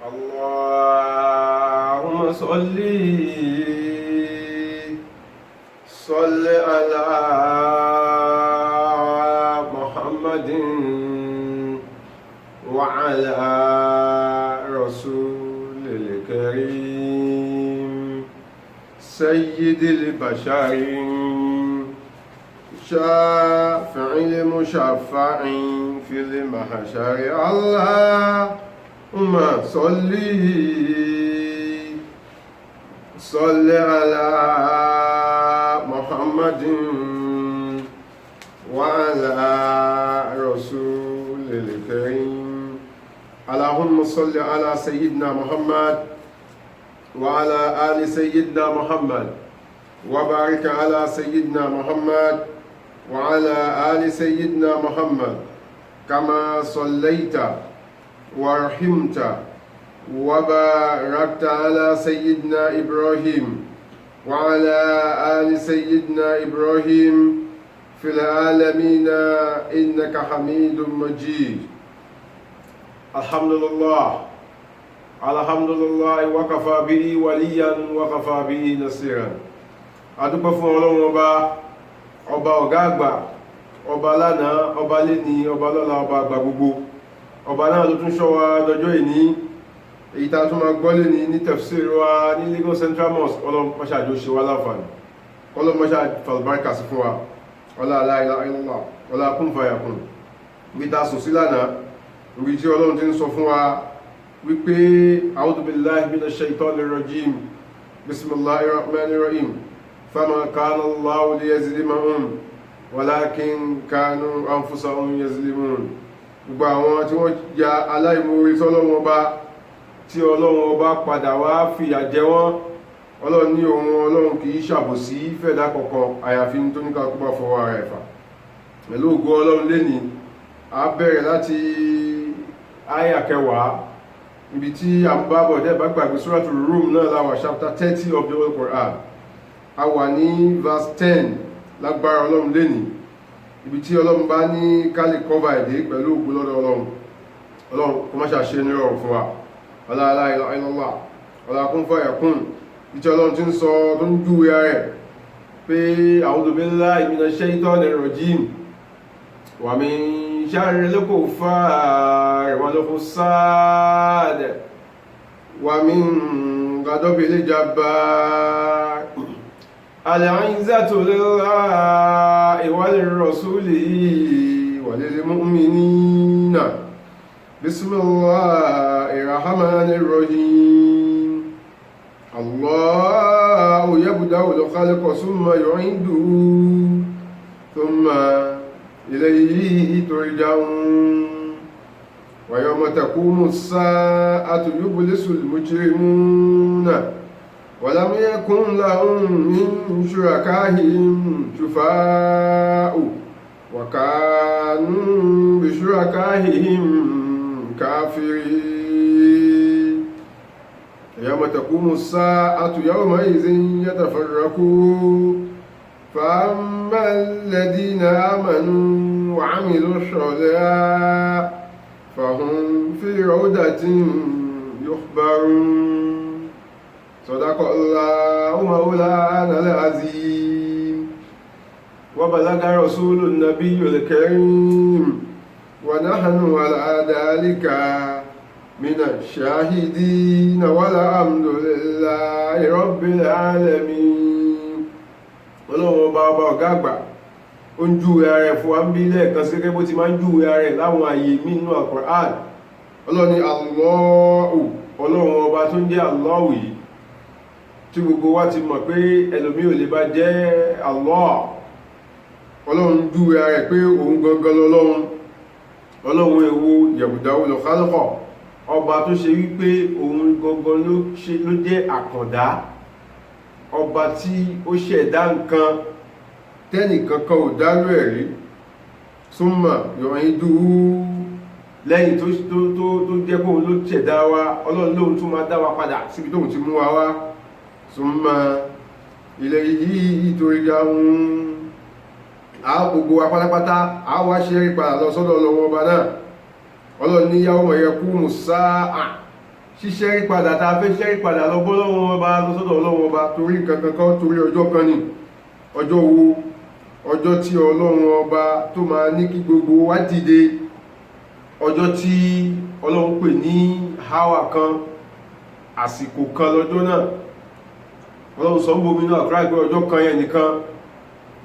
اللهم صل على محمد وعلى رسول الكريم سيد البشر شافع المشفع في المحشر. اللهم صل على محمد وعلى رسول الكريم. اللهم صل على سيدنا محمد وعلى آل سيدنا محمد وبارك على سيدنا محمد وعلى آل سيدنا محمد كما صليت ورحمت وباركت على سيدنا إبراهيم وعلى آل سيدنا إبراهيم في العالمين إنك حميد مجيد. الحمد لله وكفى به وليا وكفى به نصيرا. adúpẹ́ fún Ọlọ́run ọba ọ̀gá àgbà, ọba lánàá, ọba léni, ọba lọ́la, ọba àgbà gbogbo. Ọba náà ló tún ṣọ́ wa lọ́jọ́ ìní, èyí tá tún máa gbọ́ léni ní tafsir wa ní Lagos Central Mosque. Ọlọ́run mọ́ṣá àjò ṣe wá láǹfààní, Ọlọ́run mọ́ṣá fàlùbáríkà sí fún wa, ọlá la ilaha illallah, ọlá kún fàyàkùn. Bí ta sùn sí lánàá, orí tí Ọlọ́run ti ń sọ fún wa wípé a'udhu billahi minash shaitanir rajim, bismillahir rahmanir rahim. فما كان الله ليظلمهم ولكن كانوا أنفسهم يظلمون. Gbogbo àwọn tí wọ́n ya aláìmoore sọ́lọ́run ọba, tí Ọlọ́run ọba padà wá fìyà jẹ wọ́n, Ọlọ́run ní ohun Ọlọ́run kìí ṣàbòsí fẹ̀dá kankan àyàfi tó ní ká kó bá fọwọ́ ara ẹ̀fà. Pẹ̀lú ògo Ọlọ́run lénìí, a bẹ̀rẹ̀ láti àyà 10 ibi tí a ń bá bọ̀ dẹ́ bá gbàgbé Suratul Rum náà láwà chapter 30 of the Holy Quran. A wà ní verse 10 lágbára Ọlọ́run lénìí, ibi tí Ọlọ́run bá ní kálí kọ́bà èdè pẹ̀lú ògùn lọ́dọ̀ Ọlọ́run kó má ṣàṣe ní ọ̀rọ̀ fún wa. Ọlá la ilaha illallah, ọlá kún fàyàkùn. Ìtí Ọlọ́run ti ń sọ tó ń júwe rẹ̀ pé a'udhu billahi minash shaitanir rajim wa min sharril kuffari wal fussad wa min ghadabil jabbar. العزة لله وللرسول وللمؤمنين. بسم الله الرحمن الرحيم. الله يبدأ الخلق ثم يعيده ثم إليه ترجعون. ويوم تقوم الساعة يبلس المجرمون ولم يكن لهم من شركائهم شفاء وكانوا بشركائهم كافرين. يوم تقوم الساعة يومئذ يتفرقون فأما الذين آمنوا وعملوا الصالحات فهم في روضة يخبرون. صدق الله مولانا العظيم وبلغ رسول النبي الكريم ونحن على ذلك من الشاهدين والحمد لله رب العالمين. Ọlọ́run ọba ọ̀gá àgbà ó ń júwe ara ẹ̀ fún wa ń bí lẹ́ẹ̀kan sí gẹ́gẹ́ bó ti máa ń júwe ara ẹ̀ láwọn àyè nínú Al-Qur'an. Ọlọ́run ni Allahu, Ọlọ́run ọba tó ń jẹ́ Allahu yìí, tí gbogbo wa ti mọ̀ pé ẹlòmí ò lè bá jẹ́ Allah. Ọlọ́run júwe ara ẹ̀ pé òun gangan Ọlọ́run èwo yẹ̀bùdáwó lọ kálọ́kọ̀, ọba tó ṣe wípé òun gangan ló jẹ́ àkàndá, ọba tí ó ṣẹ̀dá nǹkan tẹ́nìkankan ò dárú ẹ̀ rí. Súnmà yọ̀yìn dúró lẹ́yìn tó jẹ́ pé òun ló ṣẹ̀dá wa, Ọlọ́run lóhun tún máa dá wa padà síbi tóhun ti mú wa wá. Súnmà ilẹ̀ yìí tó rí ahun gbogbo wa pátápátá a wá ṣe rí padà lọ sọ́dọ̀ Ọlọ́run ọba náà. Ọlọ́run ní yawma yaqumu sáà, ṣíṣẹ́rí padà tá a fẹ́ ṣẹ́rí padà lọ bọ́ lọ́wọ́ ọba lọ́sọ́dọ̀ ọlọ́wọ́ ọba torí nǹkan kankan torí ọjọ́ kan ni. Ọjọ́ wo? Ọjọ́ tí ọlọ́run ọba tó máa ní kí gbogbo wa dìde, ọjọ́ tí ọlọ́run pè ní háwà kan, àsìkò kan lọ́jọ́ náà. Ọlọ́run sọ ń bomi náà kúrò pé ọjọ́ kan yẹn nìkan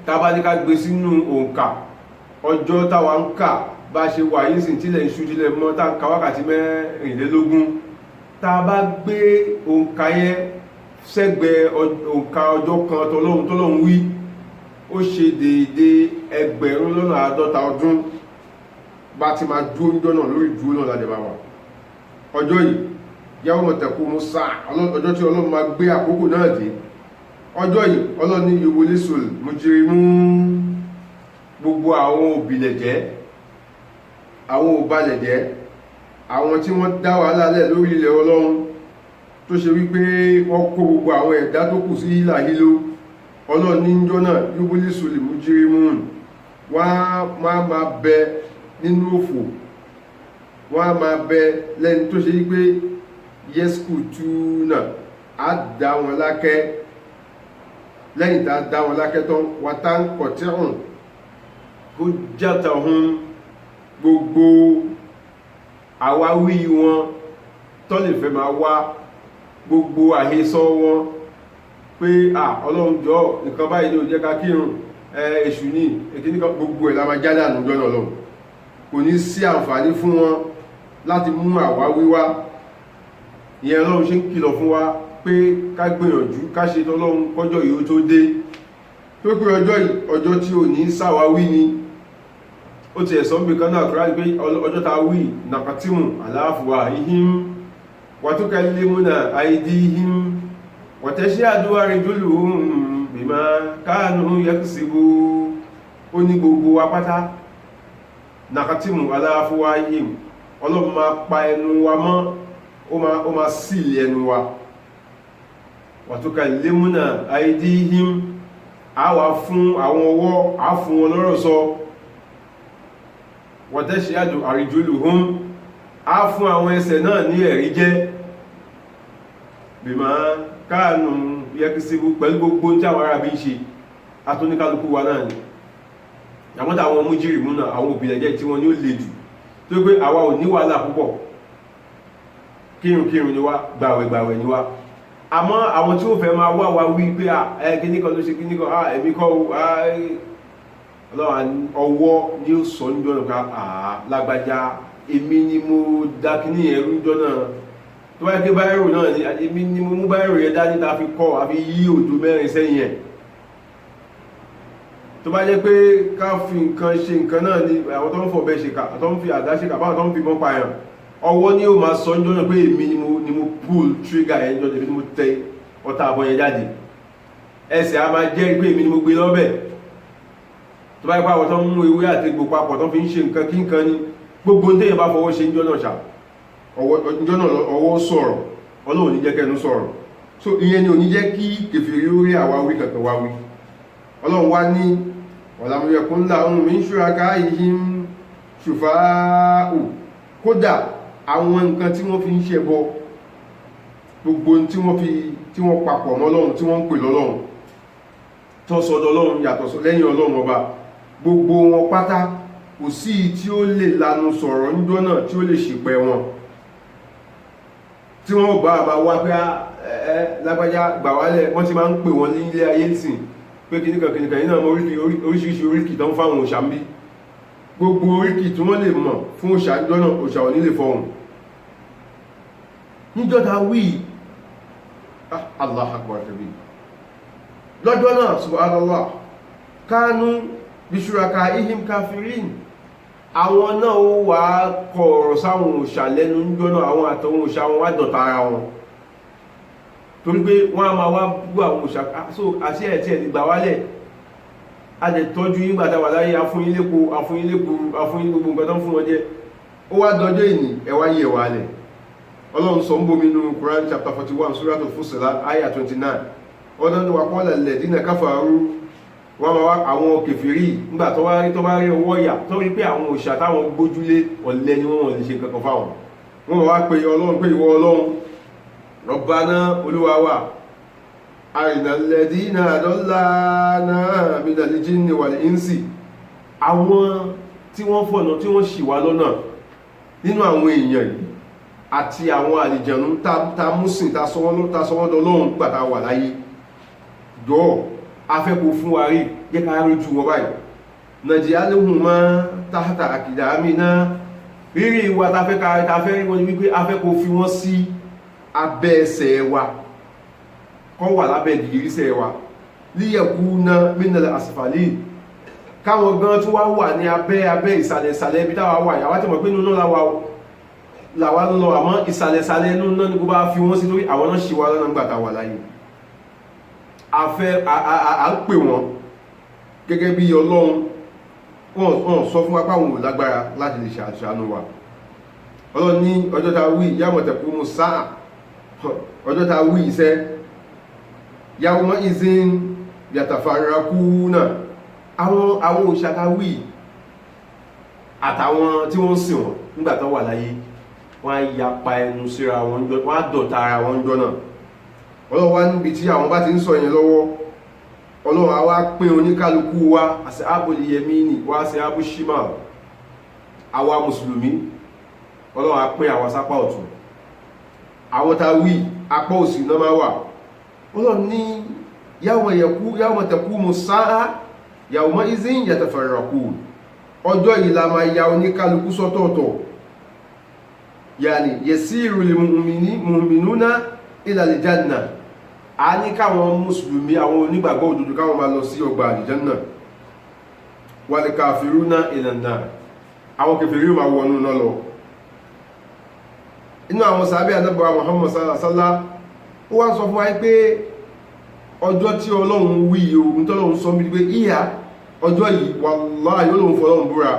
tá bá ní ká gbé sínú òǹkà ọjọ́ táwa ń kà bá ṣe wà yìí sì tílẹ̀ ń ṣú tílẹ̀ mọ́ tá ń ka wákàtí mẹ́rìnlélógún, tá bá gbé òǹkà yẹn sẹ́gbẹ̀ẹ́ òǹkà ọjọ́ kan tọ́lọ́run wí, ó ṣe déédé 1,50 ọdún bá ti máa dúró níjọ́ náà lórí dúró náà ládẹ̀ bá wà. Ọjọ́ yìí yawma taqumu sa'a, ọjọ́ tí ọlọ́run máa gbé àkókò náà dé. Ọjọ́ yìí ọlọ́run ní yublisul mujrimun, gbogbo àwọn òbílẹ̀jẹ́, àwọn òbalẹ̀jẹ́, àwọn tí wọ́n dá wàhálà lẹ̀ lórí ilẹ̀ ọlọ́run tó ṣe wípé wọ́n kó gbogbo àwọn ẹ̀dá tó kù sí ìlàhílò, ọlọ́run ní jọ́ náà yublisul mujrimun, wọ́n á máa bẹ nínú òfò, wọ́n á máa bẹ lẹ́ni tó ṣe wípé yẹ́skùtúnà á dá wọn lákẹ́. Lẹ́yìn tá a dá wọn lákẹ́ tán, wàtá ń kọ̀tẹ́hùn ó játa hun, gbogbo àwáwí wọn tó lè fẹ́ máa wá, gbogbo àhesọ wọn pé ọlọ́run jọ nǹkan báyìí ní ó jẹ́ ká kírun, èṣù ní èkíní kan, gbogbo ẹ̀ la máa jálẹ̀ ànújọ́ náà lọ. Kò ní sí àǹfààní fún wọn láti mú àwáwí wá. Ìyẹn ọlọ́run ṣe ń kìlọ̀ fún wa pé ká gbìyànjú ká ṣe tọ́lọ́run kọjọ́ yìí ó tó dé, tó pé ọjọ́ yìí ọjọ́ tí ò ní sáwáwí ni. Ó ti ẹ̀sọ́ bí kan náà kúrò pé ọjọ́ ta wí nàkàtímù ala afwahihim wa tukallimuna aydihim wa tashhadu arjuluhum bima kanu yaksibu. Ó ní gbogbo wa pátá nàkàtímù ala afwahihim, ọlọ́run máa pa ẹnu wa mọ́, ó máa sílẹ̀ ẹnu wa. Wa tukallimuna aydihim, a wà fún àwọn ọwọ́, a fún wọn lọ́rọ̀ sọ. Wa tashhadu arjuluhum, a fún àwọn ẹsẹ̀ náà ní ẹ̀rí jẹ́. Bima kanu yaksibu, pẹ̀lú gbogbo tí àwọn ará bí ń ṣe, atóníkálukú wa náà ni. Àwọn táwọn mújírìmù náà, àwọn òbílẹ̀jẹ́ tí wọ́n ní ó le jù, tó pé àwa ò ní wàhálà púpọ̀, kírun ni wá, gbàwẹ̀ ni wá. Àmọ́ àwọn tí ó fẹ́ máa wá wa wí pé kíníkan ló ṣe kíníkan, ẹ̀mí kọ́ ọwọ́ ni ó sọ níjọ́ náà lágbájá, èmi ni mo dá kíní ẹ̀rú níjọ́ náà. Tó wáyé pé báyìí náà ni èmi ni mo mú báyìí yẹn dání ta fi kọ́ àfi yí òjò mẹ́rin sẹ́yìn ẹ̀. Tó bá jẹ́ pé ká fi nǹkan ṣe nǹkan náà ni àwọn tó ń fọ̀bẹ ṣe kà, tó ń fi àdá ṣe kà, báwọn tó ń fi bọ́n pààyàn, ọwọ́ ni ó máa sọ níjọ́ náà pé èmi ni mo pull trigger ẹ̀ níjọ́, èmi ni mo tẹ ọta àbọ̀ yẹn jáde. Ẹsẹ̀ a máa jẹ́ pé èmi ni mo gbé lọ́bẹ̀. Tó bá yẹ pé àwọn tó ń mú ewé àti egbò papọ̀ tó fi ń ṣe nǹkan kí nǹkan ni, gbogbo ní téèyàn bá fọwọ́ ṣe níjọ́ náà ṣá, níjọ́ náà ọwọ́ sọ̀rọ̀, Ọlọ́run ní jẹ́ kẹ́nu sọ̀rọ̀. So ìyẹn ni ò ní jẹ́ kí kèfèrí orí àwáwí kankan wá wí. Ọlọ́run wá ní walam yakun lahum min shuraka'ihim shufa'u, kódà àwọn nǹkan tí wọ́n fi ń ṣẹbọ, gbogbo tí wọ́n papọ̀ mọ́ Ọlọ́run, tí wọ́n ń pè lọ́lọ́run, tó sọ́dọ̀ Ọlọ́run yàtọ̀ lẹ́yìn Ọlọ́run ọba, gbogbo wọn pátá kò sí tí ó lè lanu sọ̀rọ̀ níjọ́ náà tí ó lè ṣìpẹ̀ wọn. Tí wọ́n bá wá pé lágbájá gbà wálẹ̀, wọ́n ti máa ń pè wọ́n ní ilé ayé ìsìn pé kìníkà yìí náà mọ oríṣiríṣi oríkì tó ń fáwọn òṣà ń bí. Gbogbo oríkì tí wọ́n lè mọ̀ fún òṣà níjọ́ náà, òṣà ò ní lè fọhùn. Níjọ́ ta wí Allah akbar kabir, lọ́jọ́ náà subhanallah, kánú bi shuraka'ihim kafirin, àwọn náà ó wà kọ̀ọ̀rọ̀ sáwọn òṣà lẹ́nu níjọ́ náà, àwọn àtàwọn òṣà wọn wá dọ̀tá ara wọn, torí pé wọ́n á máa wá bú àwọn òṣà. So àṣẹ ẹ̀tí ẹ̀ gbà wálẹ̀, a lè tọ́jú yín gbàtà wà láyé, afúnyín gbogbo nǹkan tó ń fún wọn jẹ, ó wá dọjọ́ ìní ẹwà yẹ̀ wà lẹ̀. Ọlọ́run sọ ń bomi nínú Quran chapter 41 Suratul Fussilat ayah 29, ọdún wa qala alladhina kafaru, wọ́n máa wá àwọn kèfèrí nígbà tó bá rí owó ọ̀yà, tó rí pé àwọn òṣà táwọn gbójúlé ọ̀lẹ ni wọ́n lè ṣe kankan fáwọn. Wọ́n máa wá pé Ọlọ́run pé ìwọ Ọlọ́run Rabbana Olúwa wa arinal ladina adallana minal jinni wal insi, àwọn tí wọ́n fọ̀nà tí wọ́n ṣì wá lọ́nà nínú àwọn èèyàn yìí àti àwọn àlìjànú ta músìn ta sọwọ́n dọ́lọ́run gbàtà wà láyé jọ afẹ́kò fún wa rí jẹ́ ká rójú wọn báyìí naj'aluhuma tahta aqdamina, rírí wa tafẹ́ rí wọn wípé afẹ́kò fi wọ́n sí abẹ́ ẹsẹ̀ wa, kọ́ wà lábẹ́ gìgírísẹ̀ wa, liyakuna minal asfalin, káwọn gan tó wá wà ní abẹ́ ìsàlẹ̀ ibi táwa wà yàwá tí mọ̀ pé nínú làwá lọ, àmọ́ ìsàlẹ̀ inú náà ní kó bá fi wọ́n sí lórí àwọn náà ṣì wá lọ́nà gbàtà wà láyé. À ń pè wọ́n gẹ́gẹ́ bí Ọlọ́run, wọ́n sọ fún apá wọn lágbára láti lè ṣàánú wa. Ọlọ́run ní ọjọ́ ta wí yawma taqumu sáà, ọjọ́ ta wí iṣẹ́ yawma izin yatafarraquna, àwọn òṣàkáwì àtàwọn tí wọ́n sìn wọ́n nígbàtá wà láyé wọ́n á yapa ẹnu síra wọn, wọ́n á dọ̀ta ara wọn jọ náà. Ọlọ́run wá níbi tí àwọn bá ti ń sọ yẹn lọ́wọ́, Ọlọ́run á wá pín oníkálukú wa ashabul yamini wa ashabul shimal, àwa mùsùlùmí Ọlọ́run á pín àwa sápá ọ̀tún, àwọn tá wí apá òsì náà máa wà. Ọlọ́run ní yawma taqumu sáà yawma izin yatafarraqun, ọjọ́ yìí la máa ya oníkálukú sọ́tọ̀ọ̀tọ̀, yàní yasiru lil mu'minuna ila al janna, a ní káwọn mùsùlùmí àwọn onígbàgbọ́ òdodo káwọn máa lọ sí ọgbà àlìjánà, wal kafiruna ila an-nar, àwọn kèfèrí máa wọnú náà lọ. Inú àwọn sàhábé Ànábì wa Muhammad sallallahu alaihi wasallam ó wá sọ fún wa pé ọjọ́ tí Ọlọ́run wí ohun tọ́lọ́run sọ bí pé ìyá ọjọ́ yìí wallahi Ọlọ́run fọ́lọ́run búra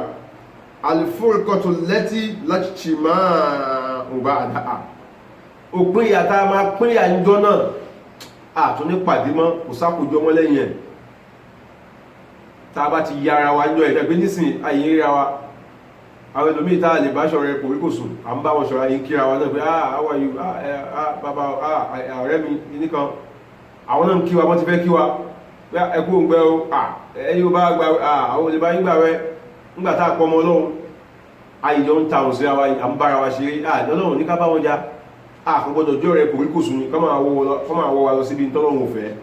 al-furqatu allati la ijtima'u ba'daha, òpin ìyàtà máa pín ìyànjọ́ náà àtún ní pàdé mọ́, kò sákòjọ mọ́ lẹ́yìn ẹ̀. Ta bá ti yára wa jọ ẹ̀dẹ́gbé nísìn ayé ríra wa, àwọn ẹlòmí tá lè bá ṣọ̀rẹ́ kòríkòsùn à ń bá wọn ṣọ̀rọ̀ ayé kíra wa náà pé how are you, bàbá ọ̀rẹ́ mi nìkan, àwọn náà ń kí wa wọ́n ti fẹ́ kí wa ẹkú ń gbẹ́ o, ẹ̀yí ó bá gba àwọn olè bá yígbà rẹ nígbàtá àpọmọ Ọlọ́run ayìjọ ń tàùn sí àwa à ń bára wa ṣeré, Ọlọ́run ní ká bá wọn já, àkọ́gbọ́dọ̀ jọ rẹ kòríkòsùn ní kọ́ máa wọ́ wa lọ síbi tọ́lọ́run òfẹ́.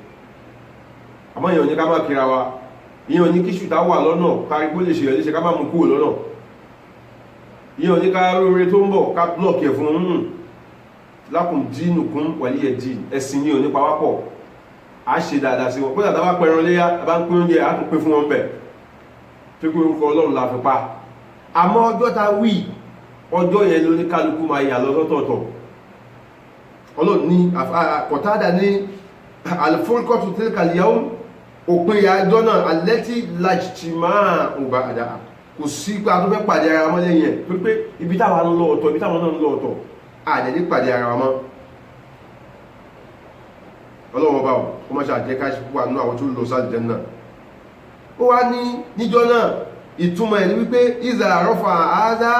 Àmọ́ èèyàn ní ká má kíra wa, èèyàn ní kí ṣùtá wà lọ́nà kárí bó lè ṣe ẹ̀lẹ́ṣẹ́ ká má mú kúrò lọ́nà, èèyàn ní ká róore tó ń bọ̀ ká blọ́ọ̀kì ẹ̀ fún lakum dinukum waliya din, ẹ̀sìn ní òní pawápọ̀, a ṣe dáadáa sí wọn pé tàbí pẹ̀rọ léyá bá ń pín oúnjẹ a tún pín fún wọn bẹ̀ tó pé orúkọ Ọlọ́run la fi pa. Àmọ́ ọjọ́ ta wí ọjọ́ yẹn ló ní kálukú máa yà lọ lọ́tọ̀ọ̀tọ̀. Ọlọ́run ní Qatada ní al-furqatu tilka al-yawm, òpin ìyàjọ́ náà allati la ijtima'u ba'daha, kò sí pé a tó fẹ́ pàdé ara mọ́ lẹ́yìn ẹ̀ tó pé ibi táwa ń lọ ọ̀tọ̀ ibi táwọn náà ń lọ ọ̀tọ̀ àdẹ̀dẹ̀ pàdé ara wọn mọ́. Ọlọ́run ọba ó má ṣàjẹ́ ká wà nínú àwọn tó lọ sáà jẹ́ náà. Ó wá ní níjọ́ náà ìtumọ̀ ẹ̀ ní wípé iza rafa hadha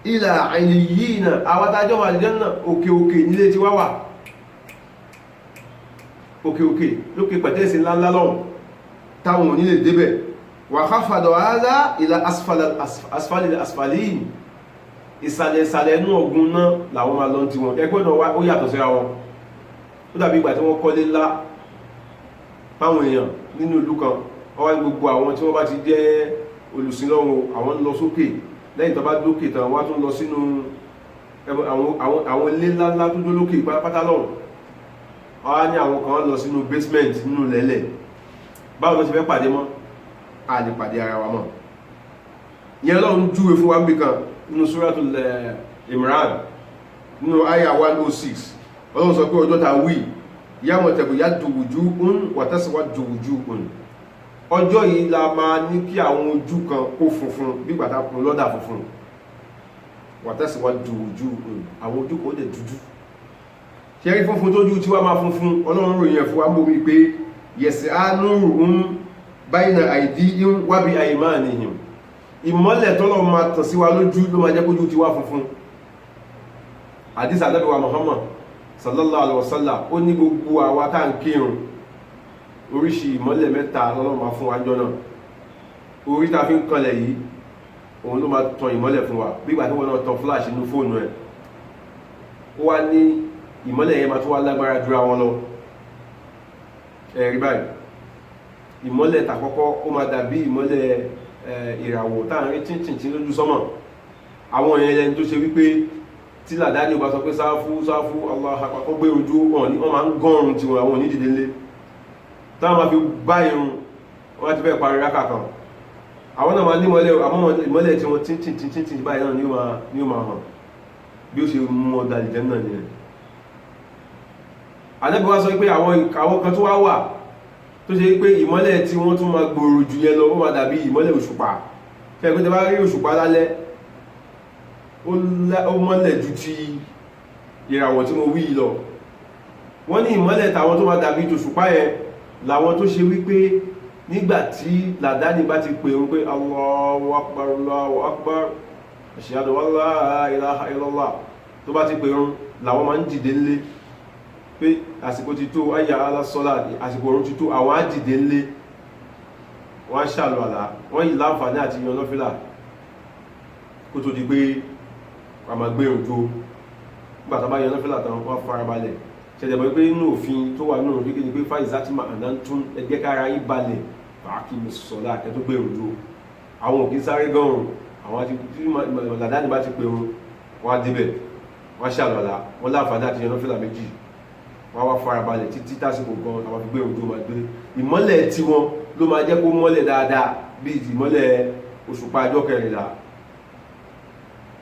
ila iliyina, àwọn tájọ́ wà jẹ́ náà òkè òkè nílé tí wá wà, òkè òkè lókè pẹ̀tẹ́sì ńláńlá lọ́wọ́ táwọn ò ní lè débẹ̀, wa khafada hadha ila asfalil asfalin, ìsàlẹ̀ inú ọ̀gbun náà làwọn máa lọ tí wọn ẹgbẹ́ náà ó yàtọ̀ síra wọn. Ó dàbí ìgbà tí wọ́n kọ́lé ńlá fáwọn èèyàn nínú ìlú kan, wọ́n wá gbogbo àwọn tí wọ́n bá ti jẹ́ olùsìn Ọlọ́run àwọn lọ sókè, lẹ́yìn tó bá dókè tán wọ́n tún lọ sínú àwọn ilé ńláńlá tó dólókè pátá lọ́run, wọ́n á ní àwọn kan lọ sínú basement nínú lẹ́lẹ̀. Báwo ló ti fẹ́ pàdé mọ́? A lè pàdé ara wa mọ́. Ìyẹn Ọlọ́run júwe fún wa níbi kan nínú Suratul Imran nínú àyà 106. Ọlọ́run sọ pé ọjọ́ ta wí yawma tabyaddu wujuhun wa taswaddu wujuhun, ọjọ́ yìí la máa ní kí àwọn ojú kan kó funfun bí gbàtà kún lọ́dà funfun, wa taswaddu wujuhun, àwọn ojú kan ó dẹ̀ dúdú. Ṣé rí funfun tójú tí wá máa funfun, Ọlọ́run ròyìn ẹ̀ fún wa mú wípé yas'a nuruhum bayna aydihim wa bi aymanihim, ìmọ́lẹ̀ tọ́lọ́ máa tàn sí wa lójú ló máa jẹ́ kójú ti wá funfun. Hadith Ànábì wa Muhammad sallallahu alaihi wasallam ó ní gbogbo àwa tá ń kírun oríṣi ìmọ́lẹ̀ mẹ́ta lọ́lọ́run máa fún wa jọ náà. Orí ta fi ń kanlẹ̀ yìí òun ló máa tan ìmọ́lẹ̀ fún wa bí ìgbà tí wọ́n náà tan flash inú fóònù ẹ̀. Ó wá ní ìmọ́lẹ̀ yẹn máa tún wá lágbára jura wọn lọ. Ẹ̀rí báyìí ìmọ́lẹ̀ tàkọ́kọ́ ó máa dàbí ìmọ́lẹ̀ ìràwọ̀ tá à ń rí tíntìntín lójú sánmọ̀. Àwọn èèyàn ẹni tó ṣe wípé tí làdáni ò bá sọ pé sáfú sáfú Allahu Akbar kó gbé ojú wọn ni wọ́n máa ń gọ́rùn tiwọn àwọn onídìdé lé táwọn máa fi bá irun wọ́n ti fẹ́ parí rákà kan. Àwọn náà máa ní ìmọ́lẹ̀ tí wọ́n tíntìntín báyìí náà ni ó máa hàn bí ó ṣe mú ọ̀dà ìjẹ́ náà nìyẹn. Ànábì wá sọ pé àwọn kan tó wá wà tó ṣe pé ìmọ́lẹ̀ tí wọ́n tún máa gbòòrò jù yẹn lọ ó máa dàbí ìmọ́lẹ̀ òṣùpá. Kẹ́ pé tẹ́ bá rí òṣùpá lálẹ́ ó mọ́lẹ̀ ju ti ìràwọ̀ tí mo wí lọ. Wọ́n ní ìmọ́lẹ̀ tàwọn tó máa dàbí tòṣùpá yẹn làwọn tó ṣe wípé nígbàtí làdáni bá ti pè ń pé Allahu Akbar Allahu Akbar ashhadu an la ilaha illallah tó bá ti pè ń làwọn máa ń dìde ńlé pé àsìkò ti tó hayya ala salat àsìkò orun ti tó àwọn á dìde ńlé wọ́n á ṣàlù àlá wọ́n yìí láǹfààní àti yan lọ́fílà kó tó di pé wọ́n máa gbé òjò nígbà tó bá yan lọ́fílà tán wọ́n farabalẹ̀ ṣẹlẹ̀ bọ́ pé inú òfin tó wà nínú orílẹ̀ ní pé fáìsátìmà àdántún ẹgbẹ́ kára yí balẹ̀ fàákì sọ̀lá akẹ́ tó gbé òjò àwọn òkè sáré gọ́rùn àwọn àti tí làdáni bá ti pè wọn wọ́n á débẹ̀ wọ́n ṣàlọ́lá wọ́n láǹfààní àti yan lọ́fílà méjì wọ́n wá farabalẹ̀ títí tásìkò gan àwọn fi gbé òjò máa gbé ìmọ́lẹ̀ tí wọn ló máa jẹ́ kó mọ́lẹ̀ dáadáa bíi ìmọ́lẹ̀ òṣùpá ọjọ́ 14.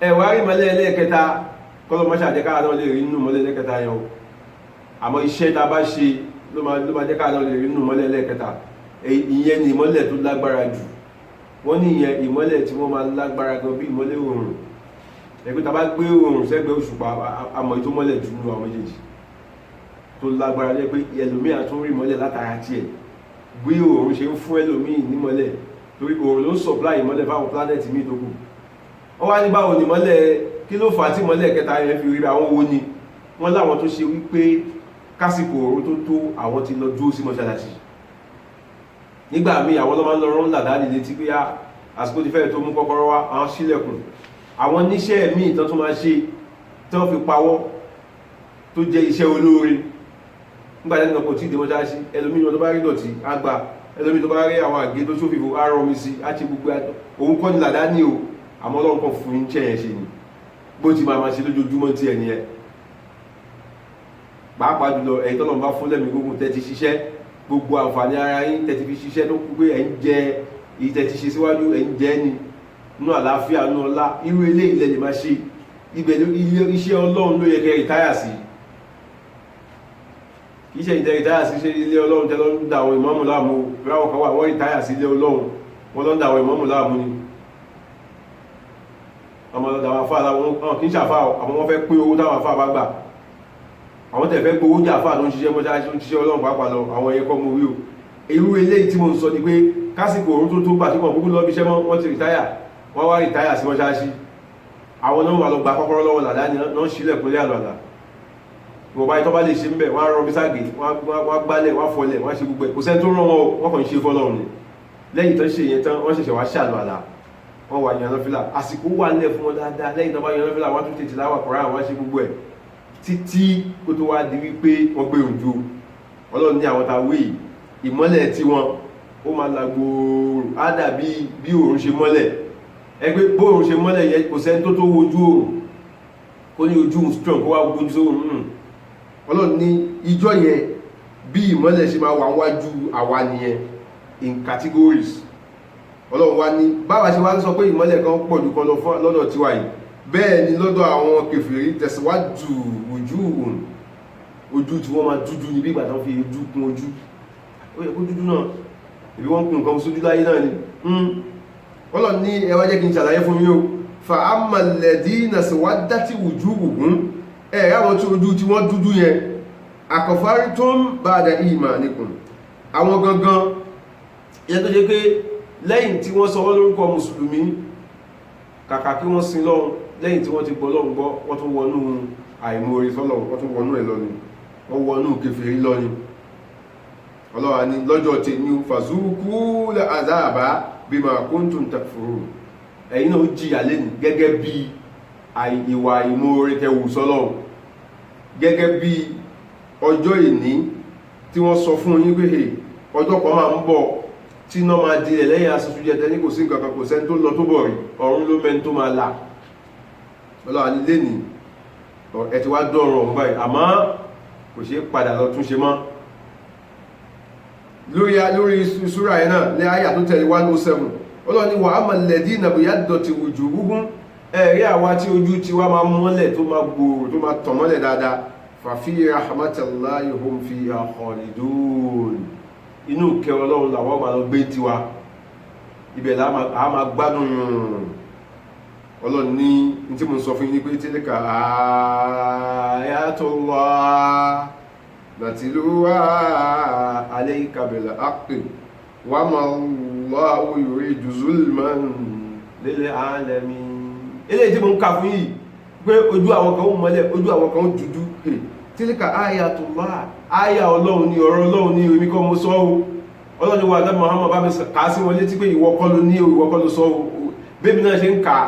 Ẹ̀wà rí mọ́lẹ̀ ẹlẹ́ẹ̀kẹta kọ́lọ́mọ́ṣàjẹ́ká náà lè rí nínú mọ́lẹ̀ ẹlẹ́ẹ̀kẹta yẹn o àmọ́ iṣẹ́ tá bá ṣe ló máa jẹ́ ká náà lè rí nínú mọ́lẹ̀ ẹlẹ́ẹ̀kẹta. Ìyẹn ni ìmọ́lẹ̀ tó lágbára jù. Wọ́n ní ìyẹn ìmọ́lẹ̀ tí wọ́n máa lágbára gan bí ìmọ́lẹ̀ oòrùn. Ẹgbẹ́ tá bá gbé oòrùn sẹ́gbẹ̀ẹ́ òṣùpá àmọ́ tó mọ́lẹ̀ jù nínú àwọn méjèèjì tó lágbára jẹ́ pé ẹlòmíà tún rí ìmọ́lẹ̀ látara tiẹ̀ bí oòrùn ṣe ń fún ẹlòmíì nímọ́lẹ̀ torí oòrùn ló ń supply ìmọ́lẹ̀ fáwọn planet míì tó kù. Wọ́n wá ní báwo ni ìmọ́lẹ̀ kí ló fà á tí ìmọ́lẹ̀ kẹta yẹn fi rí àwọn wo ni wọ́n láwọn tó ṣe wípé kásìkò oòrùn tó tó àwọn ti lọ dúró sí mọ́ṣáláṣí. Nígbà míì àwọn ló máa ń lọ rán làdáni létí pé àsìkò ti fẹ́ẹ̀ tó mú kọ́kọ́rọ́ wá àwọn sílẹ̀kùn. Àwọn níṣẹ́ míì tán tó máa ṣe tán fi pawọ́ tó jẹ́ iṣẹ́ olóore nígbàtí ẹnìkan kò tí ìdè mọ́ṣáláṣí ẹlòmí tó bá rí dọ̀tí àgbà ẹlòmí tó bá rí àwọn àgé tó ṣòfìfò àrọ̀mí sí àti gbogbo òun kọ́ ní làdáni o àmọ́ Ọlọ́run kan fún iṣẹ́ yẹn ṣe ni bó ti máa ṣe lójoojúmọ́ tí ẹni ẹ pàápàá jùlọ ẹ̀yin tọ́lọ̀ bá fún lẹ́mìí gbogbo tẹ́ ti ṣiṣẹ́ gbogbo àǹfààní ara yín tẹ́ ti fi ṣiṣẹ́ tó kú pé ẹ̀ ń jẹ èyí tẹ́ ti ṣe síwájú ẹ̀ ń jẹ ni nínú àlàáfíà nínú ọlá irú ilé ilẹ̀ lè máa ṣe ibẹ̀ iṣẹ́ Ọlọ́run ló yẹ kẹ́ rìtáyà sí iṣẹ́ ìjẹ́ ìtáyà sí ilé Ọlọ́run tẹ́lọ ń dà àwọn ìmámù láàmú ráwọ̀ kan wà wọ́n ìtáyà sí ilé Ọlọ́run wọ́n lọ ń dà àwọn ìmámù láàmú ni ọmọ ọ̀dà àwọn afá àwọn kìí ṣàfá àwọn wọ́n fẹ́ pín owó táwọn afá bá gbà àwọn tẹ̀fẹ́ gbówó jà fà ló ń ṣiṣẹ́ mọ́ṣáláṣí ó ń ṣiṣẹ́ Ọlọ́run pàápàá lọ àwọn ẹ̀yẹ kọ́ mú rí o irú eléyìí tí mo ń sọ ni pé kásìkò òun tó tó gbà tí wọ́n gbogbo lọ bí iṣẹ́ mọ́ wọ́n ti rìtáyà wọ́n wá rìtáyà sí mọ́ṣáláṣí àwọn náà wà lọ gba kọ́kọ́rọ́ lọ́wọ́ làdáni náà sílẹ̀ kúnlẹ̀ àlọ́lá ìwọ̀nba ìtọ́ bá lè ṣe ń bẹ̀ wọ́n á rọrùn sáàgì wọ́n gbálẹ̀ wọ́n fọlẹ̀ wọ́n ṣe gbogbo ẹ̀ kò sẹ́ni tó rán wọn wọ́n kàn ń ṣe fọ́lọ́run ni lẹ́yìn tó ṣe yẹn tán wọ́n ṣẹ̀ṣẹ̀ wá ṣàlọ́ àlà wọ́n wà yan lọ́fílà àsìkò wà nílẹ̀ fún wọn dáadáa lẹ́yìn tó bá yan lọ́fílà wọ́n tún tètè láwà kọ́ra wọ́n ṣe gbogbo ẹ̀ títí kó tó wá di wípé wọ́n gbé òjò Ọlọ́run ní àwọn ta wí ìmọ́lẹ̀ tí wọn ó máa la gbòòrò á dàbí bí òòrùn ṣe mọ́lẹ̀ ẹgbẹ́ bóòrùn ṣe mọ́lẹ̀ yẹn kò sẹ́ni tó tó wojú òòrùn kó ní ojú strong kó wá gbójú sóòrùn Ọlọ́run ní ìjọ yẹn bí ìmọ́lẹ̀ ṣe máa wà wájú àwa nìyẹn in categories Ọlọ́run wá ní báwa ṣe wá ń sọ pé ìmọ́lẹ̀ kan pọ̀ jù kan lọ́dọ̀ tiwa yìí bẹ́ẹ̀ ni lọ́dọ̀ àwọn kèfèrí tẹ̀síwájú ojú tí wọ́n máa dúdú ní bí ìgbà tán fi ojú kún ojú ó yẹ kó dúdú náà ìbí wọ́n kún nǹkan sójú láyé náà ni Ọlọ́run ní ẹ wá jẹ́ kí n ṣàlàyé fún yín o fa amàlẹ̀dínà swadati wujuhuhum ráwọn tí ojú tí wọ́n dúdú yẹn akafartum ba'da imanikum àwọn gangan yẹn tó ṣe pé lẹ́yìn tí wọ́n sọ wọ́n lórúkọ mùsùlùmí kàkà kí wọ́n sin Ọlọ́run lẹ́yìn tí wọ́n ti gbọ́ Ọlọ́run gbọ́ wọ́n tún wọnú àìmoore sọ́lọ̀ wọ́n tún wọnú ẹ̀ lọ ni wọ́n wọnú kèfèrí lọ ni ọlọ́wà ní lọ́jọ́ tí ní fàzúkú àzáàbá bima kuntum takfurun ẹ̀yin náà ó jìyà lẹ́nu gẹ́gẹ́ bí ìwà àìmoore tẹwù sọ́lọ̀ gẹ́gẹ́ bí ọjọ́ ìní tí wọ́n sọ fún yín pé ọjọ́ kan máa ń bọ̀ tí iná máa di ẹ̀ lẹ́yìn aṣojú jẹta ní kò sí nǹkan kan kò sẹ́ni tó lọ tó bọ̀ rí ọ̀run ló mẹ́ni tó máa là ọlọ́wà ní lẹ́nì ẹ̀ ti wá dọ̀rọ̀ ọ̀hún báyìí àmọ́ kò ṣe padà lọ tún ṣe mọ́ lórí ìṣúra ẹ̀ náà ní àyà tó tẹ̀lé 107 ọlọ́wà ní wà á mọ̀ lẹ̀dí ìnàbòyá dọ̀tí wùjú gúgún ẹ̀rí àwa tí ojú ti wá máa mọ́lẹ̀ tó máa gbòòrò tó máa tàn mọ́lẹ̀ dáadáa fàfí rahmatallahi hum fiha khalidun inú kẹ ọlọ́run làwọn máa lọ gbé tiwa ibẹ̀ là á máa gbádùn ọlọ́run ní tí mo sọ fún yín pé tilka ayatullah natluha alayka bil haqqi wa ma Allahu yuridu zulman lil alamin eléyìí tí mo ń kà fún yìí pé ojú àwọn kan ó mọ́lẹ̀ ojú àwọn kan ó dúdú tílíkà ayatullah ayà ọlọ́run ni ọ̀rọ̀ ọlọ́run ni èmi kọ́ mo sọ ọ́ ọlọ́run ni wà náà Muhammad bá mi kà á sí wọn létí pé ìwọ kọ́ ló ní ìwọ kọ́ ló sọ ọ́ bébí náà ṣe ń kà á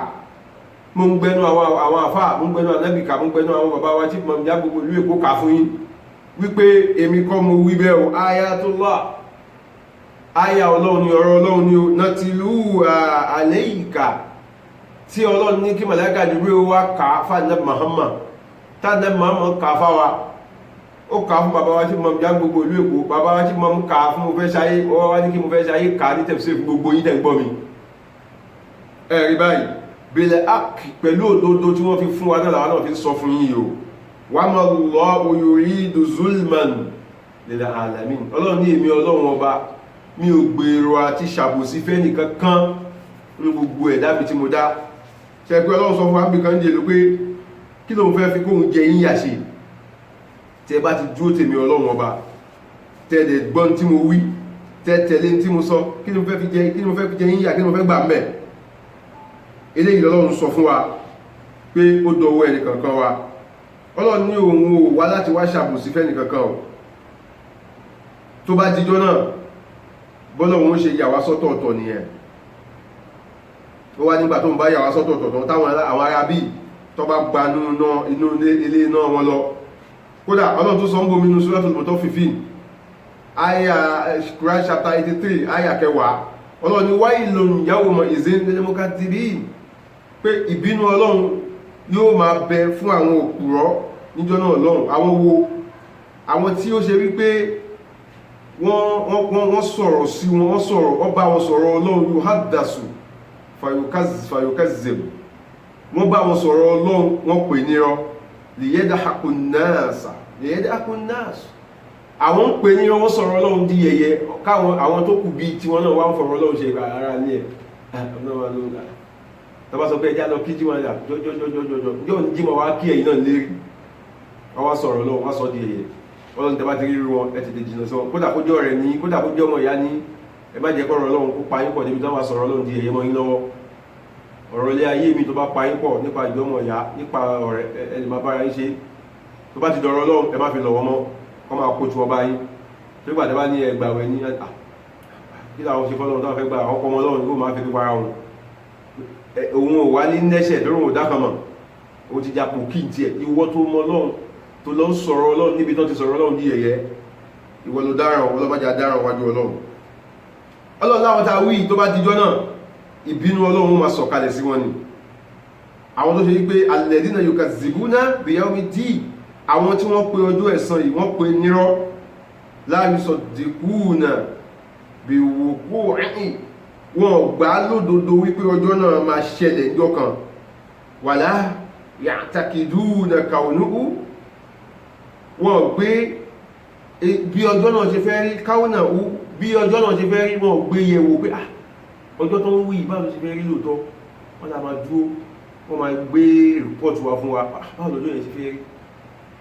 mo ń gbẹnu àwọn àfáà mo ń gbẹnu ànábì kà mo ń gbẹnu àwọn bàbá wa tí mo ń já gbogbo ìlú Èkó kà fún yín wípé èmi kọ́ mo wí bẹ́ẹ̀ o ayatullah ayà ọlọ́run ni ọ̀rọ̀ ọlọ́run ni natluha alayka tí ọlọ́run ní kí màláíkà Jibril wá kà fáànà Muhammad tánà Muhammad kà fáwa ó kà fún bàbá wa tí mọ̀ já gbogbo ìlú Èkó bàbá wa tí mọ̀ kà fún mo fẹ́ ṣayé ọwọ́ wá ní kí mo fẹ́ ṣayé kà ní tafsir gbogbo yín tẹ́ ń gbọ́ mi ẹ̀rí báyìí bẹ̀lẹ̀ áàkì pẹ̀lú òdodo tí wọ́n fi fún wa náà làwọn náà fi sọ fún yín o wa ma Allahu yuridu zulman lil alamin ọlọ́run ní èmi ọlọ́run ọba mi ò gbèrò àti ṣàbòsí fẹ́ nìkan kan ní gbogbo ẹ̀dá mi tí mo dá ṣẹ́gbẹ́ ọlọ́run sọ fún ábìkan jẹ́ ló pé kí ló ń fẹ́ fi kóhun jẹ yín yàṣe tẹ́ bá ti dúró tèmi ọlọ́run ọba tẹ́ẹ̀dẹ̀ gbọ́n tí mo wí tẹ́ẹ̀tẹ̀lé tí mo sọ kí ló fẹ́ fi jẹ yín yà kí ló fẹ́ gbà mẹ́ eléyìí ọlọ́run sọ fún wa pé ó dọwọ́ ẹnì kankan wa ọlọ́run ní òun ò wá láti wá ṣàbòsí fẹ́ nìkankan o tó bá dijọ́ náà bọ́lọ̀ òun ṣe yà wá sọ́tọ̀ ọ̀tọ̀ nìyẹn ó wá nígbà tó ń bá yàwá sọ́tọ̀ ọ̀tọ̀ táwọn àwọn ará bí tó bá gba inú ilé náà wọn lọ kódà ọlọ́run tó sọ ń bomi inú Suratul Mutaffifin àyà Quran chapter 83 àyà 10 ọlọ́run ní wailun yawma'izin lil mukaththibin pé ìbínú ọlọ́run yóò máa bẹ fún àwọn òpùrọ́ níjọ́ náà ọlọ́run àwọn wo àwọn tí ó ṣe wípé wọ́n sọ̀rọ̀ sí wọ́n bá wọn sọ̀rọ̀ ọlọ́run yuhaddasu fayukazzib wọ́n bá wọn sọ̀rọ̀ ọlọ́run wọ́n pè nírọ́ liyadhaku an-nas àwọn ń pè nírọ́ wọ́n sọ̀rọ̀ ọlọ́run di yẹ̀yẹ́ káwọn àwọn tó kù bí tí wọ́n náà wá ń fọ̀rọ̀ ọlọ́run ṣe ara ní ẹ̀ tọba sọ pé ẹjá lọ kí jíwọ́n yà jọjọjọjọjọ yóò ní jíwọ́n wá kí ẹ̀yìn náà lérí wọ́n wá sọ̀rọ̀ ọlọ́run wá sọ di yẹ̀yẹ́ ọlọ́run tẹ́bá ti rí wọn ẹ tètè jìnnà sí wọn kódà kó jẹ́ ọ̀rẹ́ ní kódà kó jẹ́ ọmọ ìyá ní ẹ má jẹ́ kọ́rọ̀ ọlọ́run kó pa yín pọ̀ débi tó wá sọ̀rọ̀ ọlọ́run di yẹ̀yẹ́ mọ́ yín lọ́wọ́ ọ̀rọ̀ ilé ayé mi tó bá pa yín pọ̀ nípa ìjọmọ̀ ìyá nípa ọ̀rẹ́ ẹni máa bára yín ṣe tó bá ti dọ̀rọ̀ ọlọ́run ẹ má fi lọ́wọ́ mọ́ kọ́ máa kó tu ọba yín tó gbà tẹ́bá ní ẹgbà wẹ̀ ní kí làwọn ṣe fọ́lọ́run tó wọ́n fẹ́ gbà àwọn ọmọ ọlọ́run kó máa fi para wọn òun ò wá ní nẹ́ṣẹ̀ tó rùn dákan mọ̀ ó ti japò kí n tiẹ̀ ìwọ tó mọ ọlọ́run tó lọ ń sọ̀rọ̀ ọlọ́run níbi tó ti sọ̀rọ̀ ọlọ́run di yẹ̀yẹ́ ìwọ ló dáràn ọlọ́bàjá dáràn wájú ọlọ́run ọlọ́run láwọn tá a wí tó bá dijọ́ náà ìbínú ọlọ́run máa sọ̀kalẹ̀ sí wọn ni àwọn tó ṣe wípé alladhina yukazzibuna biyawmiddin àwọn tí wọ́n pe ọjọ́ ẹ̀san yìí wọ́n pe nírọ́ la yusaddiquna biwuqu'ihi wọn gbà lódodo wípé ọjọ́ náà máa ṣẹlẹ̀ níjọ́ kan wala ya'taqiduna kaunuhu wọn gbé bí ọjọ́ náà ṣe fẹ́ rí kaunuhu bí ọjọ́ náà ṣe fẹ́ rí wọn gbé yẹ̀wò pé ọjọ́ tó ń wí báwo ṣe fẹ́ rí lóòótọ́ wọ́n lá máa dúró wọ́n máa gbé rìpọ́ọ̀tù wa fún wa báwo lọ́jọ́ yẹn ṣe fẹ́ rí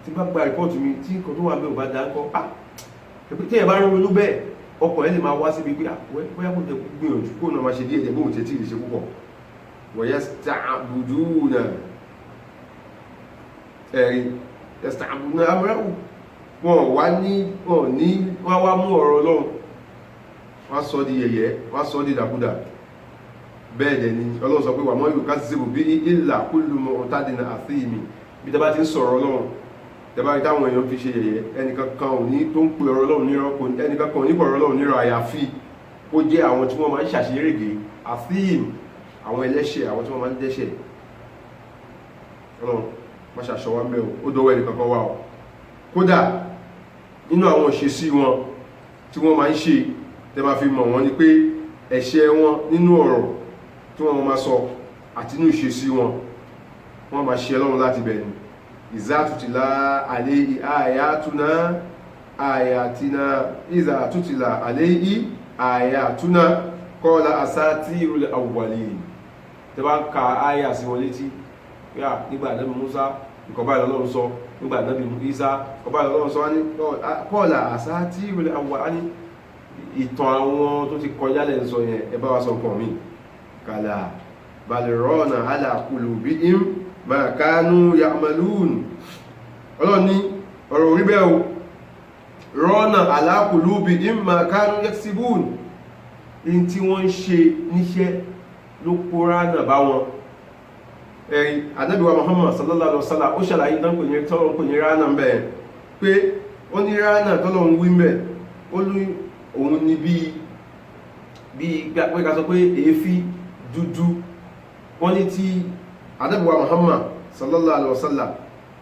tí bá gba rìpọ́ọ̀tù mi tí nǹkan tó wà bẹ́ẹ̀ ò bá dáa kọ́ tí ẹ̀ bá ń ronú bẹ́ẹ̀ ọkọ̀ ẹ̀ lè máa wá síbi pé bóyá kò tẹ̀ gbìyànjú kó náà máa ṣe díẹ̀ bóun tẹ̀ tí ì lè ṣe púpọ̀ wa yasta'buduna ẹ̀rí yasta'buduna amrahu wọ́n wá mú ọ̀rọ̀ Ọlọ́run wọ́n sọ di yẹ̀yẹ́ wọ́n sọ di dàkúdà bẹ́ẹ̀ dẹ̀ ni Ọlọ́run sọ pé wà mọ́ yukazzibu bihi illa kullu mu'tadin athim bí tẹ́ bá ti ń sọ̀rọ̀ Ọlọ́run tẹ́ bá rí táwọn èèyàn fi ṣe yẹ̀yẹ́ ẹnìkan kan ò ní tó ń pe ọ̀rọ̀ Ọlọ́run nírọ́ ẹnìkan kan ò ní pọ̀ ọ̀rọ̀ Ọlọ́run nírọ́ àyàfi ó jẹ́ àwọn tí wọ́n máa ń ṣàṣeyérègé athim àwọn ẹlẹ́ṣẹ̀ àwọn tí wọ́n máa ń dẹ́ṣẹ̀ Ọlọ́run má ṣàṣọ wá mẹ́ ó dọwọ́ ẹnìkan kan wá o kódà nínú àwọn ìṣesí wọn tí wọ́n máa ń ṣe tẹ́ máa fi mọ̀ wọ́n ni pé ẹ̀ṣẹ̀ wọn nínú ọ̀rọ̀ tí wọ́n máa sọ àti inú ìṣesí wọn wọ́n máa ṣe Ọlọ́run láti bẹ̀rẹ̀ ìzátùtìlá àléhì àyàtúná kọ́lá asatirul awwalin tẹ́ bá ń ka àyà sí wọn létí yá nígbà Ànábì Mùsá nǹkan báyìí l'Ọlọ́run sọ nígbà Ànábì Ìsá nǹkan báyìí l'Ọlọ́run sọ ní kọ́lá asatirul awwalin ìtàn àwọn tó ti kọjá lẹ́ ń sọ yẹn ẹ bá wa sọ nǹkan mi kàlà balẹ̀rọ́nà ala qulubihim ma kanu ya'malun Ọlọ́run ní ọ̀rọ̀ orí bẹ́ẹ̀ o rọ́nà ala qulubihim ma kanu yaksibun in tí wọ́n ń ṣe níṣẹ́ ló kóra náà bá wọn ẹ̀rí Ànábì wa Muhammad sallallahu alaihi wasallam ó ṣàlàyé tọ́lọ̀ pè ní ránà ń bẹ̀ pé ó ní ránà tọ́lọ̀ ń wí mẹ́ ó ní òun ní bí pé ká sọ pé èéfí dúdú wọ́n ní tí Ànábì wa Muhammad sallallahu alaihi wasallam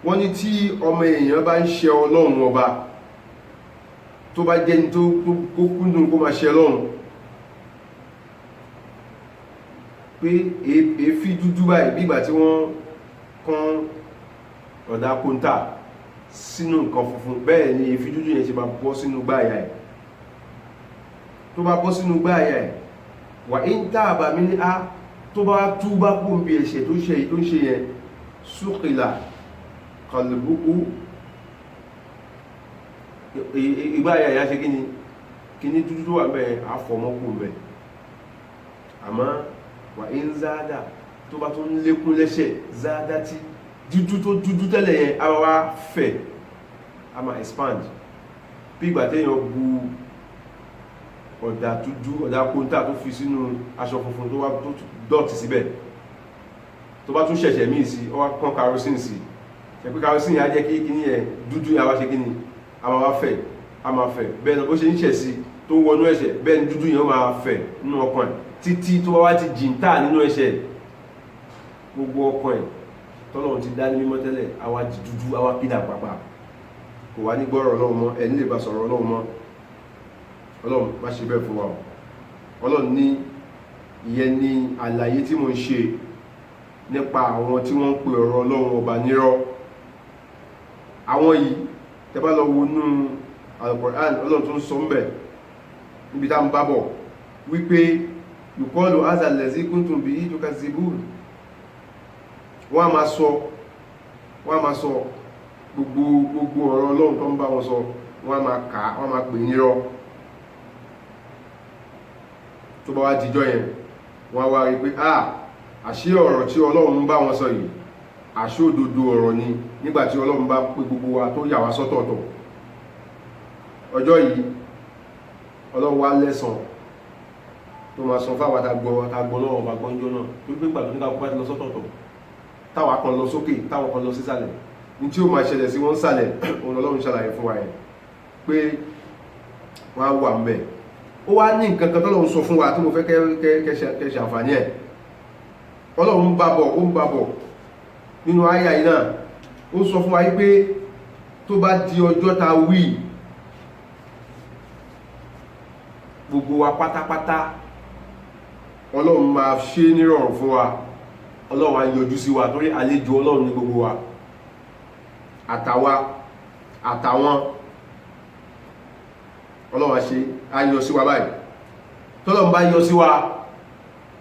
wọ́n ní tí ọmọ èèyàn bá ń ṣe Ọlọ́run ọba tó bá jẹ́ ní tó kúndùn kó máa ṣe Ọlọ́run pé èéfí dúdú báyìí bí ìgbà tí wọ́n kán ọ̀dà kóńtà sínú nǹkan funfun bẹ́ẹ̀ ni èéfí dúdú yẹn ṣe máa bọ́ sínú gbáàyà ẹ̀ tó bá bọ́ sínú gbáàyà ẹ̀ wà ń tààbà mí ní á tó bá túbá kó ń bí ẹ̀ṣẹ̀ tó ń ṣe yẹn suqila qalbuhu ìgbáàyà yà ṣe kíní dúdú tó wà bẹ́ẹ̀ àfọ̀mọ́kù bẹ́ẹ̀ àmọ́ wà ń záádà tó bá tó ń lékún lẹ́ṣẹ̀ záádà tí dúdú tó dúdú tẹ́lẹ̀ yẹn a wá fẹ̀ a máa expand bí ìgbà téèyàn bu ọ̀dà dúdú ọ̀dà kóńtà tó fi sínú aṣọ funfun tó wá tó dọ̀tí síbẹ̀ tó bá tún ṣẹ̀ṣẹ̀ míì sí ó wá kán kerosene sí ẹ̀pẹ́ kerosene yẹn á jẹ́ kí kíní yẹn dúdú yẹn á wá ṣe kíní a máa wá fẹ̀ a máa fẹ̀ bẹ́ẹ̀ ni bó ṣe ń ṣẹ̀ sí tó wọnú ẹ̀ṣẹ̀ bẹ́ẹ̀ ni dúdú yẹn ó máa fẹ̀ nínú ọkàn ẹ̀ títí tó wá ti jìntà nínú ẹ̀ṣẹ̀ gbogbo ọkàn ẹ̀ tọ́lọ́run ti dá ní mímọ́ tẹ́lẹ̀ àwa di dúdú àwa pídà pàpà kò wá ní gbọ́rọ̀ Ọlọ́run mọ́ ẹni lè bá sọ̀rọ̀ Ọlọ́run mọ́ Ọlọ́run má ṣe bẹ́ẹ̀ fún wa Ọlọ́run ní ìyẹn ni àlàyé tí mo ń ṣe nípa àwọn tí wọ́n ń pe ọ̀rọ̀ Ọlọ́run ọba nírọ́ àwọn yìí tẹ́ bá lọ wo nú Al-Qur'an Ọlọ́run tó ń sọ ń bẹ̀ níbi tá ń bá bọ̀ wípé yuqalu hadha allazi kuntum bihi tukazibun wọ́n a máa sọ gbogbo ọ̀rọ̀ Ọlọ́run tó ń bá wọn sọ wọ́n a máa kà wọ́n a máa pè nírọ́ tó bá wá dìjọ́ yẹn wọ́n a wá rí pé àṣé ọ̀rọ̀ tí Ọlọ́run ń bá wọn sọ yìí àṣé òdodo ọ̀rọ̀ ni nígbàtí Ọlọ́run bá pè gbogbo wa tó yà wá sọ́tọ̀ọ̀tọ̀ ọjọ́ yìí Ọlọ́run wá lẹ́san tó máa sọ fáwọn àtàgbọ́ lọ́wọ́ bá gbọ́njọ́ náà tó gbé gbàgbọ́ nígbà púpá ti lọ sọ́tọ̀ọ̀tọ̀ táwa kan lọ sókè táwọn kan lọ sísàlẹ̀ ní tí ó máa ṣẹlẹ̀ sí wọ́n sàlẹ̀ òun Ọlọ́run ṣàlàyé fún wa yẹn pé wọ́n á wà ń bẹ̀ ó wá ní nǹkan kan tọ́lọ́run sọ fún wa tí mo fẹ́ kẹ́ ṣàǹfààní ẹ̀ Ọlọ́run ń bá bọ̀ nínú àyà yìí náà ó sọ fún wa yìí pé tó bá di ọjọ́ ta wí gbogbo wa pátápátá Ọlọ́run máa ṣe nírọ̀rùn fún wa Ọlọ́run á yọjú sí wa torí àlejò Ọlọ́run ní gbogbo wa àtàwọn Ọlọ́run á yọ sí wa báyìí tọ́lọ́run bá yọ sí wa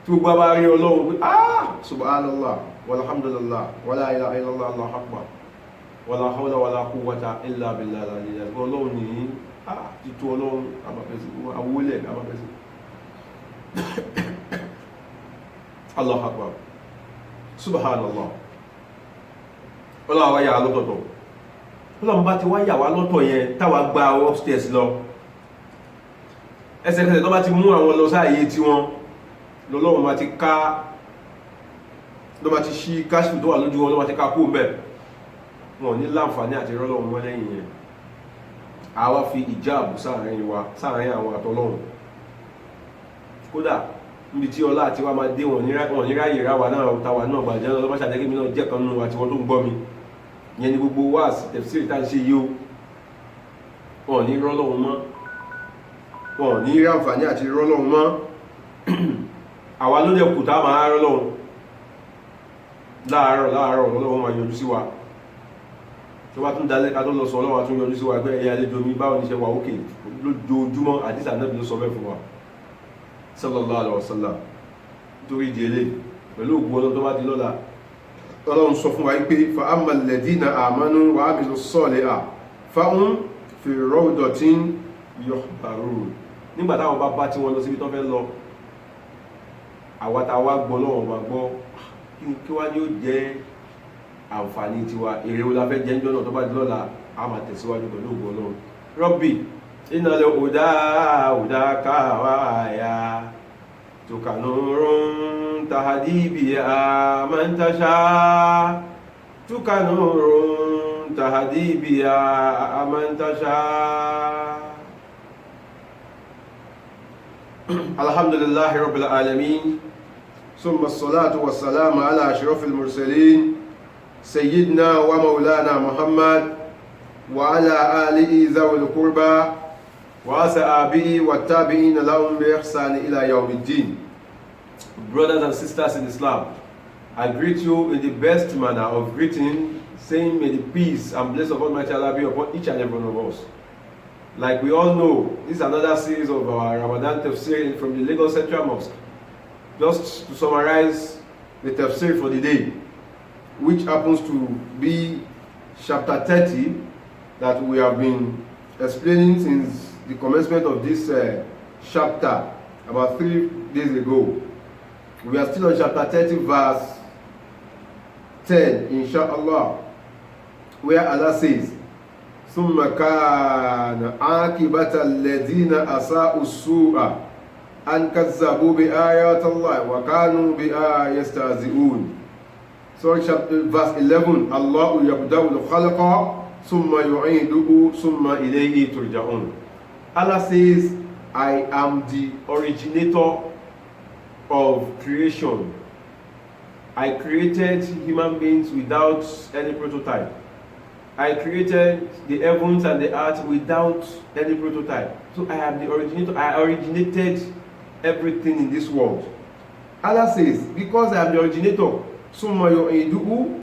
tí gbogbo bá rí Ọlọ́run pé subhanallah walhamdulillah wala ilaha illallah Allahu akbar wala hawla wala quwwata illa billah Ọlọ́run ní títú Ọlọ́run àbàfẹ́sí àwọlẹ̀ àbàfẹ́sí Allahu akbar subhanallah ọlọ́run wá yà wá lọ́tọ̀ọ̀tọ̀ ọlọ́run bá ti wá yà wá lọ́tọ̀ yẹn táwa gba upstairs lọ ẹsẹ̀kẹsẹ̀ tó bá ti mú àwọn lọ sáàyè tí wọn lọ́lọ́run bá ti ká ló bá ti ṣí káṣípù tó wà lójú wọn ló bá ti ká kó mẹ́ wọn ní láǹfààní àti rọ́lọ́run mọ́ lẹ́yìn yẹn àwa fi ìjáàbù sáàrin àwọn àtọlọ́run kódà níbi tí ọlá àti wa máa dé wọn ní ráyè ráwa náà tàwa náà gbàjẹ́ lọ́wọ́ bá ṣàjẹ́ kí mi náà jẹ́ kan nínú àti wọn tó ń gbọ́ mi ìyẹn ni gbogbo wá tẹ̀fsírì tá ń ṣe yìí ó wọn ní rọ́lọ́run mọ́ wọn ní ráǹfààní àti rọ́lọ́run mọ́ àwa ló dẹ̀ kù tá máa rọ́lọ́run láàárọ̀ ọlọ́run máa yọjú sí wa tó bá tún dalẹ́ ká tó lọ sọ ọlọ́run tún yọjú sí wa pé ẹ̀yà àlejò mi báwo ní ṣe wà òkè lójoojúmọ́ àdísà náà ló sọ bẹ́ẹ̀ fún wa sallallahu alaihi wasallam nítorí ìdí elé pẹ̀lú ògùn ọlọ́run tó bá di lọ́la ọlọ́run sọ fún wa pé fa amma alladhina amanu wa amilu salihat fahum fi rawdatin yuhbarun nígbà táwọn bá bá tí wọ́n lọ síbi tó fẹ́ lọ àwátawá gbọ́ lọ́wọ́ bá gbọ́ kí wá ní ó jẹ́ àǹfààní tiwa èrè wo la fẹ́ jẹ́ ńjọ́ náà tó bá di lọ́la a máa tẹ̀síwájú pẹ̀lú ògùn ọlọ́run Rabbi innal huda kawaya tuka nurun tahdi biha man tasha tuka nurun tahdi biha man tasha alhamdulillahi rabbil alamin ثم الصلاة والسلام على أشرف المرسلين سيدنا ومولانا محمد وعلى آله ذوي القربى وأصحابه والتابعين لهم بإحسان إلى يوم الدين. Brothers and sisters in Islam, I greet you in the best manner of greeting, saying may the peace and blessing of Almighty Allah be upon each and every one of us. Like we all know, this is another series of our Ramadan tafsir from the Lagos Central Mosque. Just to summarize the tafsir for the day, which happens to be chapter 30 that we have been explaining since the commencement of this chapter about 3 days ago. We are still on chapter 30 verse 10 inshallah, where Allah says ثم كان عاقبة الذين أساءوا السوء أن كذبوا بآيات الله وكانوا بها يستهزئون. Sorry, verse 11, الله يبدأ الخلق ثم يعيده ثم إليه ترجعون. Allah says, I am the originator of creation. I created human beings without any prototype. I created the heavens and the earth without any prototype. So I am the originator. I originated everything in this world. Allah says, because I am the originator, summa yu'iduhu